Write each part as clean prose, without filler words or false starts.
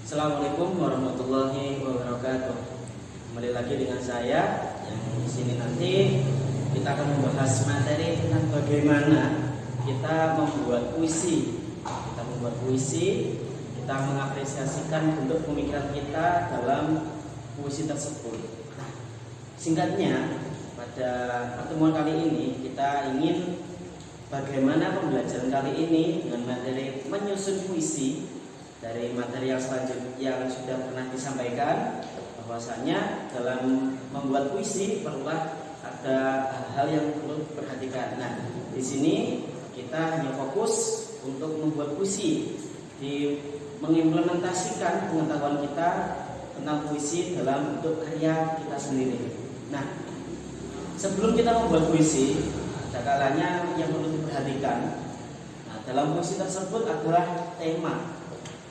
Assalamualaikum warahmatullahi wabarakatuh. Kembali lagi dengan saya yang di sini nanti kita akan membahas materi tentang bagaimana kita membuat puisi. Kita mengapresiasikan bentuk pemikiran kita dalam puisi tersebut. Nah, singkatnya pada pertemuan kali ini kita ingin bagaimana pembelajaran kali ini dengan materi menyusun puisi. Dari materi yang selanjutnya yang sudah pernah disampaikan, bahwasanya dalam membuat puisi perlulah ada hal-hal yang perlu diperhatikan. Nah, di sini kita hanya fokus untuk membuat puisi, mengimplementasikan pengetahuan kita tentang puisi dalam bentuk karya kita sendiri. Nah, sebelum kita membuat puisi, ada kalanya yang perlu diperhatikan. Nah, dalam puisi tersebut adalah tema.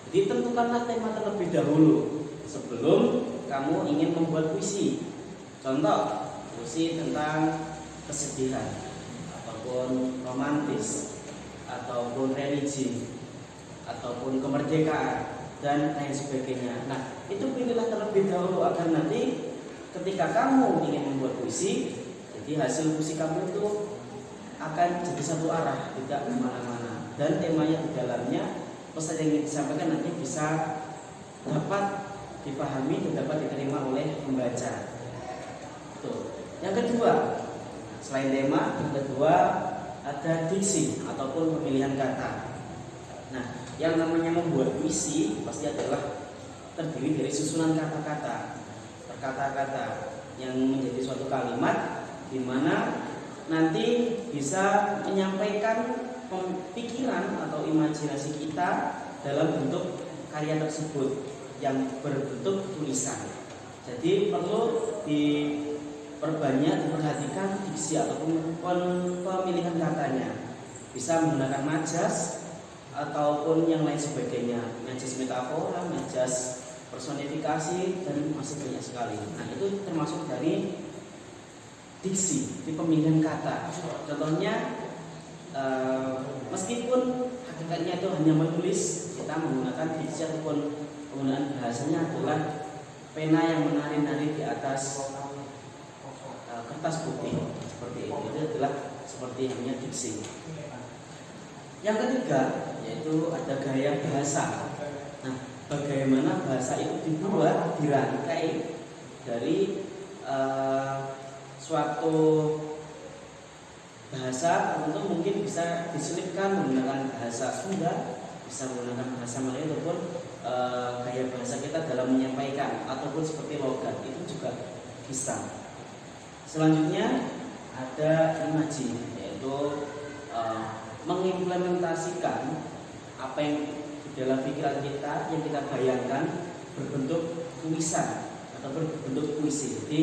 Jadi tentukanlah tema terlebih dahulu sebelum kamu ingin membuat puisi. Contoh, puisi tentang kesedihan, ataupun romantis, ataupun religi, ataupun kemerdekaan, dan lain sebagainya. Nah, itu pilihlah terlebih dahulu agar nanti ketika kamu ingin membuat puisi, jadi hasil puisi kamu itu akan jadi satu arah, tidak kemana-mana. Dan temanya di dalamnya, pesan yang ingin disampaikan nanti bisa dapat dipahami dan dapat diterima oleh pembaca. Tuh. Yang kedua, selain tema, yang kedua ada diksi ataupun pemilihan kata. Nah, yang namanya membuat puisi pasti adalah terdiri dari susunan kata-kata, berkata-kata yang menjadi suatu kalimat di mana nanti bisa menyampaikan pikiran atau imajinasi kita dalam bentuk karya tersebut yang berbentuk tulisan. Jadi perlu diperhatikan diksi ataupun pemilihan katanya. Bisa menggunakan majas ataupun yang lain sebagainya, majas metafora, majas personifikasi, dan masih banyak sekali. Nah, itu termasuk dari diksi di pemilihan kata. Contohnya, meskipun hakikatnya itu hanya menulis, kita menggunakan diksi ataupun penggunaan bahasanya adalah pena yang menari-nari di atas kertas putih seperti itu. Itu adalah seperti namanya diksi. Yang ketiga yaitu ada gaya bahasa. Nah, bagaimana bahasa itu dibuat, dirangkai dari suatu bahasa tentu mungkin bisa diselipkan menggunakan bahasa Sunda, bisa menggunakan bahasa Melayu, ataupun gaya bahasa kita dalam menyampaikan, ataupun seperti logat itu juga bisa. Selanjutnya ada imaji, yaitu mengimplementasikan apa yang di dalam pikiran kita, yang kita bayangkan berbentuk tulisan ataupun berbentuk puisi. Jadi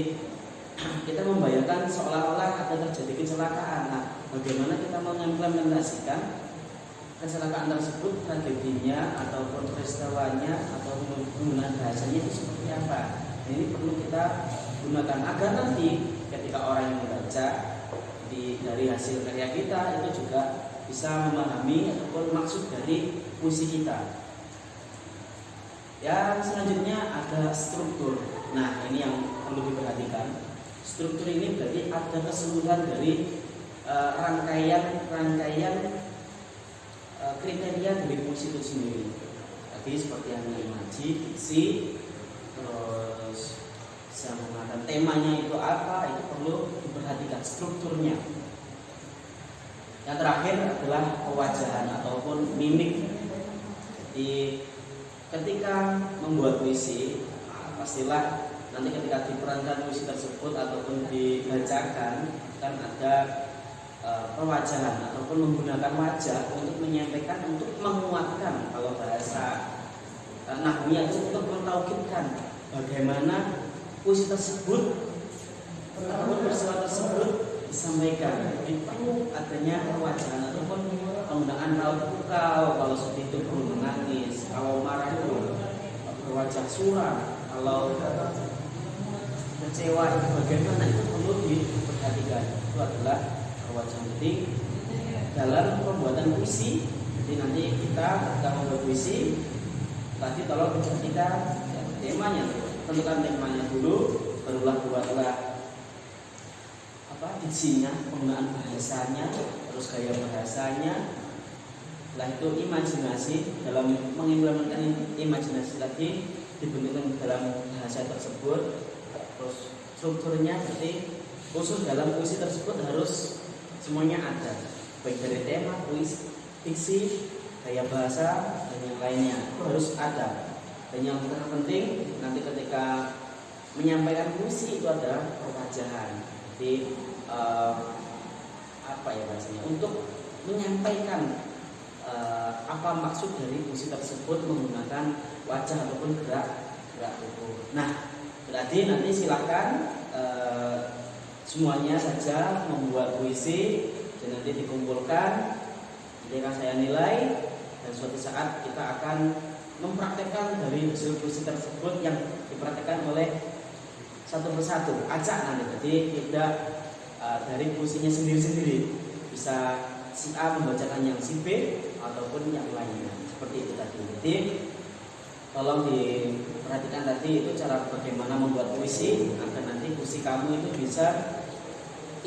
kita membayangkan seolah-olah ada terjadi kecelakaan. Nah, bagaimana kita mengimplementasikan kecelakaan tersebut, tragedinya ataupun peristiwanya atau penggunaan bahasanya itu seperti apa? Nah, ini perlu kita gunakan agar nanti ketika orang yang membaca dari hasil karya kita itu juga bisa memahami ataupun maksud dari puisi kita. Yang selanjutnya ada struktur. Nah, ini yang perlu diperhatikan. Struktur ini berarti ada keseluruhan dari rangkaian kriteria dari puisi itu sendiri. Tadi seperti yang imaji, diksi, terus bisa menggunakan temanya itu apa, itu perlu diperhatikan strukturnya. Yang terakhir adalah pewajahan ataupun mimik. Ketika membuat puisi, pastilah nanti ketika diperankan puisi tersebut ataupun dibacakan kan ada pewajahan ataupun menggunakan wajah untuk menyampaikan, untuk menguatkan, kalau bahasa nahwiyah itu untuk mentaukidkan bagaimana puisi tersebut ataupun peristiwa tersebut disampaikan. Jadi perlu adanya pewajahan ataupun penggunaan raut pukau, kalau sedih itu perlu menangis, kalau marah itu berwajah suram, kalau kecewa itu bagaimana, itu perlu diperhatikan. Itu adalah perwajahan. Jadi dalam pembuatan puisi, jadi nanti kita membuat puisi tadi nanti tolong diperhatikan ya, temanya, tentukan temanya dulu, barulah buatlah diksinya, penggunaan bahasanya, terus gaya bahasanya. Setelah itu imajinasi, dalam mengimplementasikan imajinasi tadi dibentukkan dalam bahasa tersebut. Terus strukturnya berarti khusus dalam puisi tersebut harus semuanya ada, baik dari tema, puisi, diksi, gaya bahasa dan yang lainnya itu harus ada. Dan yang terpenting nanti ketika menyampaikan puisi itu adalah perwajahan. Jadi bahasanya untuk menyampaikan apa maksud dari puisi tersebut menggunakan wajah ataupun gerak tubuh. Nah, berarti nanti silakan semuanya saja membuat puisi dan nanti dikumpulkan, nanti akan saya nilai dan suatu saat kita akan mempraktekkan dari hasil puisi tersebut yang dipraktekkan oleh satu persatu. Acak nanti, jadi tidak dari puisinya sendiri-sendiri, bisa si A membacakan yang si B ataupun yang lainnya, seperti itu tadi. Jadi tolong diperhatikan tadi itu cara bagaimana membuat puisi agar nanti puisi kamu itu bisa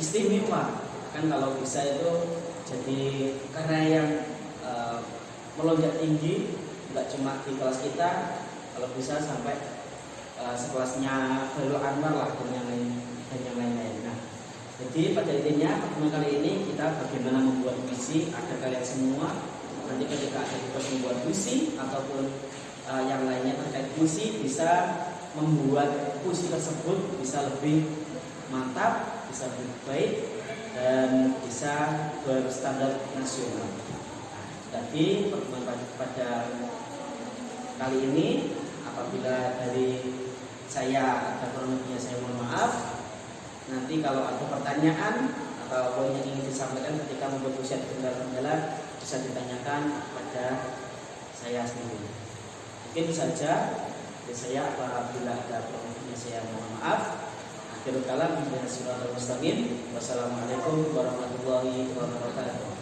istimewa. Kan kalau bisa itu jadi karya yang melonjak tinggi, tidak cuma di kelas kita, kalau bisa sampai sekelasnya Khairul Anwar lah dan yang lain-lain. Nah, jadi pada intinya pertemuan kali ini kita bagaimana membuat puisi agar kalian semua nanti ketika ada tugas membuat puisi ataupun yang lainnya terkait puisi bisa membuat puisi tersebut bisa lebih mantap, bisa lebih baik dan bisa berstandar nasional. Jadi pertemuan pada kali ini apabila dari saya ada kurang lebihnya saya mohon maaf. Nanti kalau ada pertanyaan atau poin yang ingin disampaikan ketika membuat puisi atau kendala bisa ditanyakan kepada saya sendiri. Mungkin saja dari saya, apabila ada kurang lebihnya saya mohon maaf. Akhirul kalam, ihdinas siratal mustaqim. Wassalamualaikum warahmatullahi wabarakatuh.